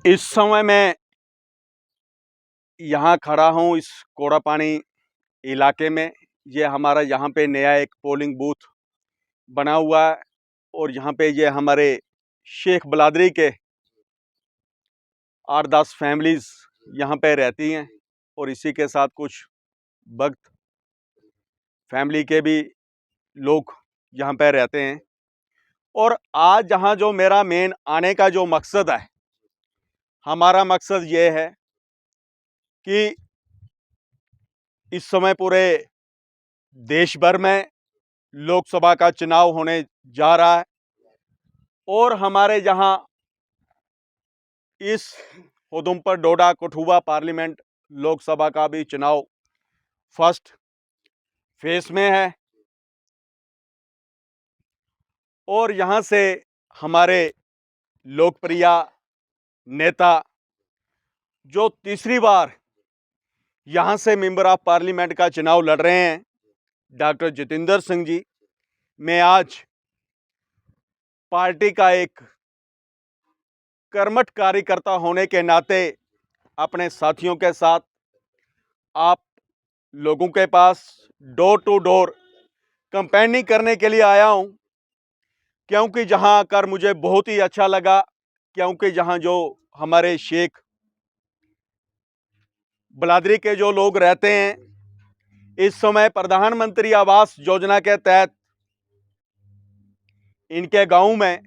इस समय मैं यहाँ खड़ा हूँ इस कोड़ापानी इलाके में। ये हमारा यहाँ पे नया एक पोलिंग बूथ बना हुआ है और यहाँ पे ये हमारे शेख बलादरी के 8-10 फैमिलीज़ यहाँ पे रहती हैं और इसी के साथ कुछ भक्त फैमिली के भी लोग यहाँ पे रहते हैं। और आज यहाँ जो मेरा मेन आने का जो मकसद है, हमारा मकसद ये है कि इस समय पूरे देश भर में लोकसभा का चुनाव होने जा रहा है और हमारे यहाँ इस उधमपुर डोडा कठुआ पार्लियामेंट लोकसभा का भी चुनाव फर्स्ट फेस में है। और यहाँ से हमारे लोकप्रिय नेता जो तीसरी बार यहाँ से मेंबर ऑफ पार्लियामेंट का चुनाव लड़ रहे हैं, डॉक्टर जितेंद्र सिंह जी, मैं आज पार्टी का एक कर्मठ कार्यकर्ता होने के नाते अपने साथियों के साथ आप लोगों के पास डोर टू डोर कैंपेनिंग करने के लिए आया हूं, क्योंकि जहां आकर मुझे बहुत ही अच्छा लगा, क्योंकि जहां जो हमारे शेख बलादरी के जो लोग रहते हैं, इस समय प्रधानमंत्री आवास योजना के तहत इनके गांव में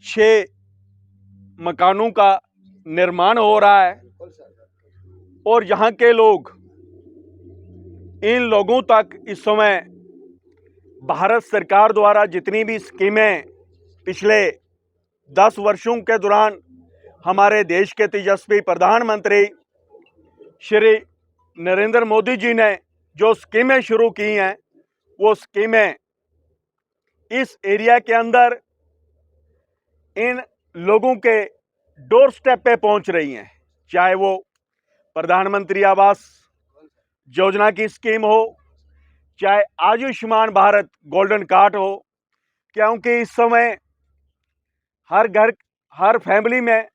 6 मकानों का निर्माण हो रहा है और यहाँ के लोग, इन लोगों तक इस समय भारत सरकार द्वारा जितनी भी स्कीमें पिछले 10 वर्षों के दौरान हमारे देश के तेजस्वी प्रधानमंत्री श्री नरेंद्र मोदी जी ने जो स्कीमें शुरू की हैं, वो स्कीमें इस एरिया के अंदर इन लोगों के डोर स्टेप पे पहुंच रही हैं। चाहे वो प्रधानमंत्री आवास योजना की स्कीम हो, चाहे आयुष्मान भारत गोल्डन कार्ड हो, क्योंकि इस समय हर घर, हर फैमिली में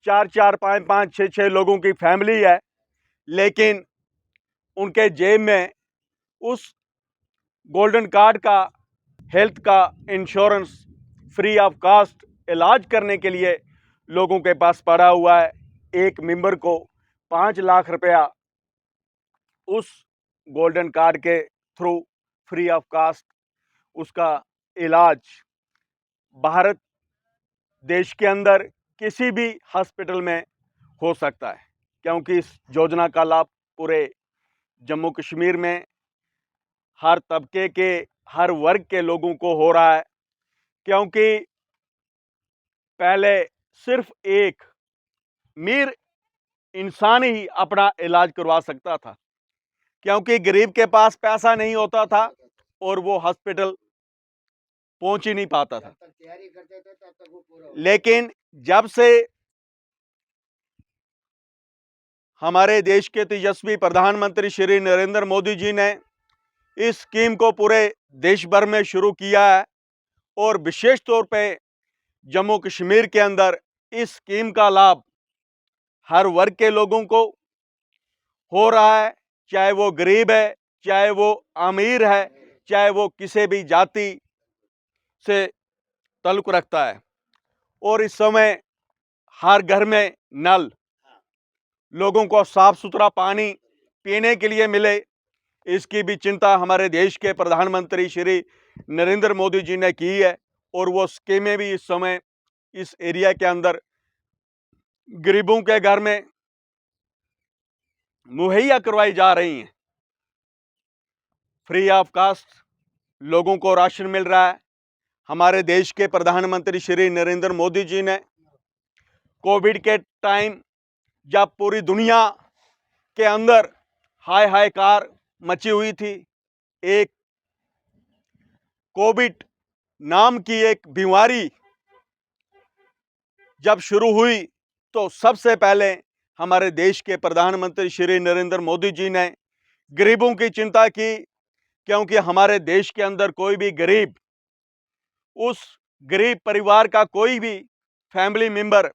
4-4, 5-5, 6-6 लोगों की फैमिली है, लेकिन उनके जेब में उस गोल्डन कार्ड का, हेल्थ का इंश्योरेंस, फ्री ऑफ कास्ट इलाज करने के लिए लोगों के पास पड़ा हुआ है। एक मेंबर को 5 लाख रुपया उस गोल्डन कार्ड के थ्रू फ्री ऑफ कास्ट उसका इलाज भारत देश के अंदर किसी भी हॉस्पिटल में हो सकता है, क्योंकि इस योजना का लाभ पूरे जम्मू कश्मीर में हर तबके के, हर वर्ग के लोगों को हो रहा है। क्योंकि पहले सिर्फ एक अमीर इंसान ही अपना इलाज करवा सकता था, क्योंकि गरीब के पास पैसा नहीं होता था और वो हॉस्पिटल पहुंच ही नहीं पाता था। लेकिन जब से हमारे देश के तेजस्वी प्रधानमंत्री श्री नरेंद्र मोदी जी ने इस स्कीम को पूरे देश भर में शुरू किया है और विशेष तौर पे जम्मू कश्मीर के अंदर इस स्कीम का लाभ हर वर्ग के लोगों को हो रहा है, चाहे वो गरीब है, चाहे वो अमीर है, चाहे वो किसी भी जाति से ताल्लुक़ रखता है। और इस समय हर घर में नल, लोगों को साफ सुथरा पानी पीने के लिए मिले, इसकी भी चिंता हमारे देश के प्रधानमंत्री श्री नरेंद्र मोदी जी ने की है और वो स्कीमें भी इस समय इस एरिया के अंदर गरीबों के घर में मुहैया करवाई जा रही हैं। फ्री ऑफ कास्ट लोगों को राशन मिल रहा है। हमारे देश के प्रधानमंत्री श्री नरेंद्र मोदी जी ने कोविड के टाइम, जब पूरी दुनिया के अंदर हाय हायकार मची हुई थी, एक कोविड नाम की एक बीमारी जब शुरू हुई, तो सबसे पहले हमारे देश के प्रधानमंत्री श्री नरेंद्र मोदी जी ने गरीबों की चिंता की, क्योंकि हमारे देश के अंदर कोई भी गरीब, उस गरीब परिवार का कोई भी फैमिली मेंबर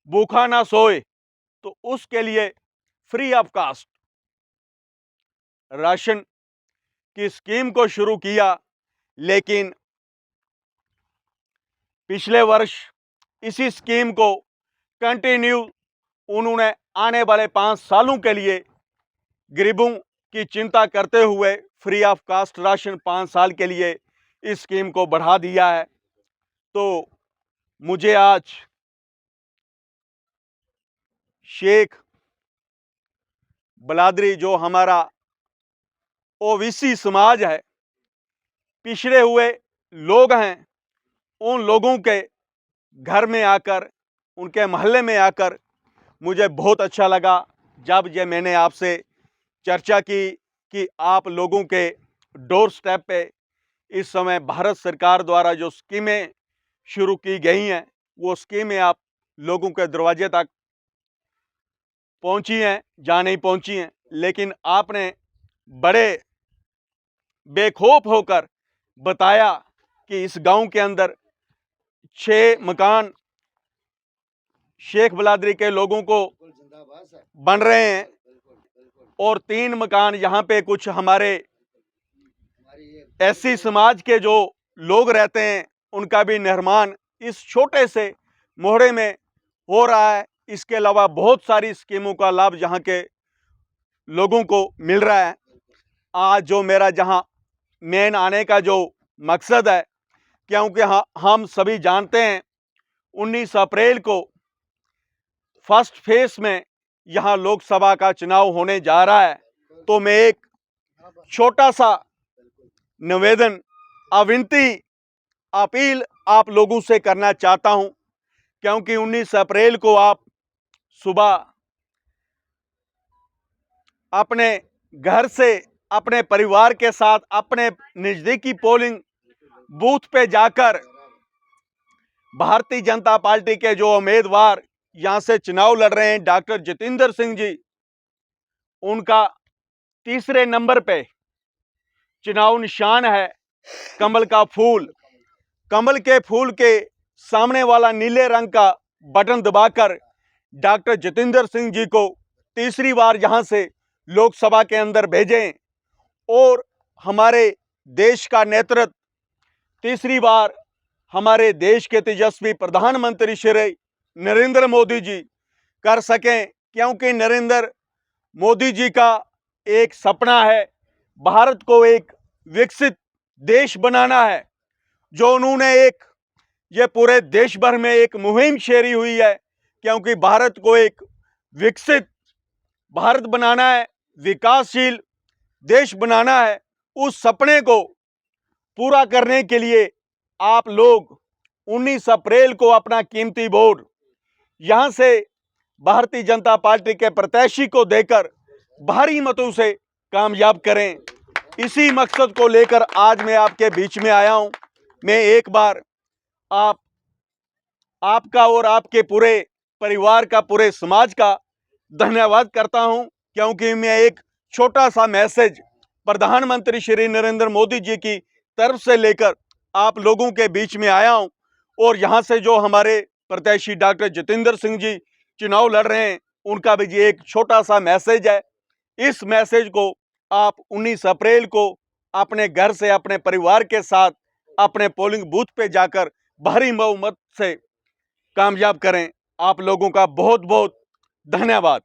भूखा ना सोए, तो उसके लिए फ्री ऑफ कास्ट राशन की स्कीम को शुरू किया। लेकिन पिछले वर्ष इसी स्कीम को कंटिन्यू उन्होंने आने वाले 5 सालों के लिए गरीबों की चिंता करते हुए फ्री ऑफ कास्ट राशन 5 साल के लिए इस स्कीम को बढ़ा दिया है। तो मुझे आज शेख बलादरी, जो हमारा ओबीसी समाज है, पिछड़े हुए लोग हैं, उन लोगों के घर में आकर, उनके मोहल्ले में आकर मुझे बहुत अच्छा लगा जब ये मैंने आपसे चर्चा की कि आप लोगों के डोर स्टेप पे इस समय भारत सरकार द्वारा जो स्कीमें शुरू की गई हैं, वो स्कीमें आप लोगों के दरवाजे तक पहुंची हैं, जहाँ नहीं पहुंची हैं। लेकिन आपने बड़े बेखौफ होकर बताया कि इस गांव के अंदर 6 मकान शेख बलादरी के लोगों को बन रहे हैं और 3 मकान यहाँ पे कुछ हमारे एससी समाज के जो लोग रहते हैं उनका भी निर्माण इस छोटे से मोहड़े में हो रहा है। इसके अलावा बहुत सारी स्कीमों का लाभ यहाँ के लोगों को मिल रहा है। आज जो मेरा जहाँ मेन आने का जो मकसद है, क्योंकि हम सभी जानते हैं 19 अप्रैल को फर्स्ट फेज में यहाँ लोकसभा का चुनाव होने जा रहा है। तो मैं एक छोटा सा निवेदन, अविनती, अपील आप लोगों से करना चाहता हूं, क्योंकि 19 अप्रैल को आप सुबह अपने घर से अपने परिवार के साथ अपने नजदीकी पोलिंग बूथ पे जाकर भारतीय जनता पार्टी के जो उम्मीदवार यहां से चुनाव लड़ रहे हैं, डॉक्टर जितेंद्र सिंह जी, उनका तीसरे नंबर पे चुनाव निशान है कमल का फूल। कमल के फूल के सामने वाला नीले रंग का बटन दबाकर डॉक्टर जितेंद्र सिंह जी को तीसरी बार यहां से लोकसभा के अंदर भेजें और हमारे देश का नेतृत्व तीसरी बार हमारे देश के तेजस्वी प्रधानमंत्री श्री नरेंद्र मोदी जी कर सकें। क्योंकि नरेंद्र मोदी जी का एक सपना है भारत को एक विकसित देश बनाना है, जो उन्होंने ये पूरे देश भर में एक मुहिम छेड़ी हुई है। क्योंकि भारत को एक विकसित भारत बनाना है, विकासशील देश बनाना है। उस सपने को पूरा करने के लिए आप लोग 19 अप्रैल को अपना कीमती वोट यहां से भारतीय जनता पार्टी के प्रत्याशी को देकर भारी मतों से कामयाब करें। इसी मकसद को लेकर आज मैं आपके बीच में आया हूं। मैं एक बार आपका और आपके पूरे परिवार का, पूरे समाज का धन्यवाद करता हूं, क्योंकि मैं एक छोटा सा मैसेज प्रधानमंत्री श्री नरेंद्र मोदी जी की तरफ से लेकर आप लोगों के बीच में आया हूं। और यहां से जो हमारे प्रत्याशी डॉक्टर जितेंद्र सिंह जी चुनाव लड़ रहे हैं, उनका भी ये एक छोटा सा मैसेज है। इस मैसेज को आप 19 अप्रैल को अपने घर से, अपने परिवार के साथ, अपने पोलिंग बूथ पे जाकर भारी बहुमत से कामयाब करें। आप लोगों का बहुत बहुत धन्यवाद।